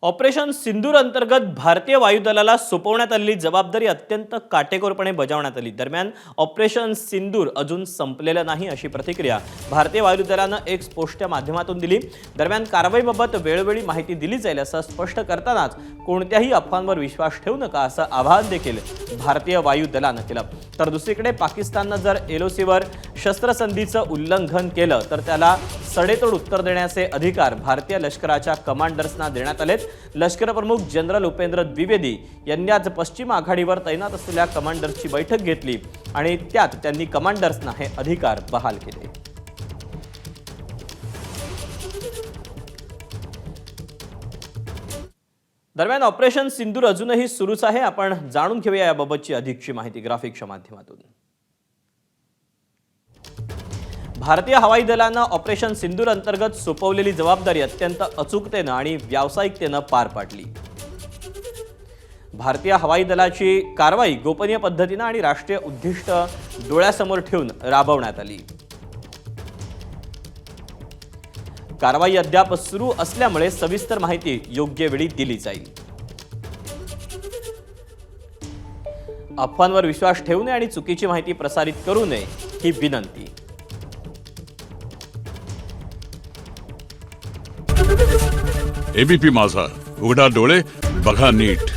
Operation सिंदूर अंतर्गत भारतीय वायुदलाला सोपवण्यात आलेली जबाबदारी अत्यंत काटेकोरपणे बजावण्यात आली। दरम्यान ऑपरेशन सिंदूर अजून संपलेलं नाही अशी प्रतिक्रिया भारतीय वायुदलानं एक पोस्टच्या माध्यमातून दिली। दरम्यान कारवाईबाबत वेळोवेळी माहिती दिली जाईल असं स्पष्ट करतानाच कोणत्याही अफवांवर विश्वास ठेवू नका असं आवाहन देखील भारतीय वायुदलानं केलं। तर दुसरीकडे पाकिस्ताननं जर एलओसीवर शस्त्रसंधीचं उल्लंघन केलं तर त्याला सडेतोड उत्तर देण्याचे अधिकार भारतीय लष्कराच्या कमांडर्सना देण्यात आलेत। लष्कर प्रमुख जनरल उपेंद्र द्विवेदी यांनी आज पश्चिम आघाडीवर तैनात असलेल्या कमांडर्सची बैठक घेतली आणि त्यात त्यांनी कमांडर्सना हे अधिकार बहाल केले। दरम्यान ऑपरेशन सिंदूर अजूनही सुरूच आहे। आपण जाणून घेऊया याबाबतची अधिकची माहिती ग्राफिक्सच्या माध्यमातून। भारतीय हवाई दलानं ऑपरेशन सिंदूर अंतर्गत सोपवलेली जबाबदारी अत्यंत अचूकतेनं आणि व्यावसायिकतेनं पार पाडली। भारतीय हवाई दलाची कारवाई गोपनीय पद्धतीनं आणि राष्ट्रीय उद्दिष्ट डोळ्यासमोर ठेवून राबवण्यात आली। कारवाई अद्याप सुरू असल्यामुळे सविस्तर माहिती योग्य वेळी दिली जाईल। अफवांवर विश्वास ठेवू नये आणि चुकीची माहिती प्रसारित करू नये ही विनंती। एबीपी माझा, उघडा डोळे बघा नीट।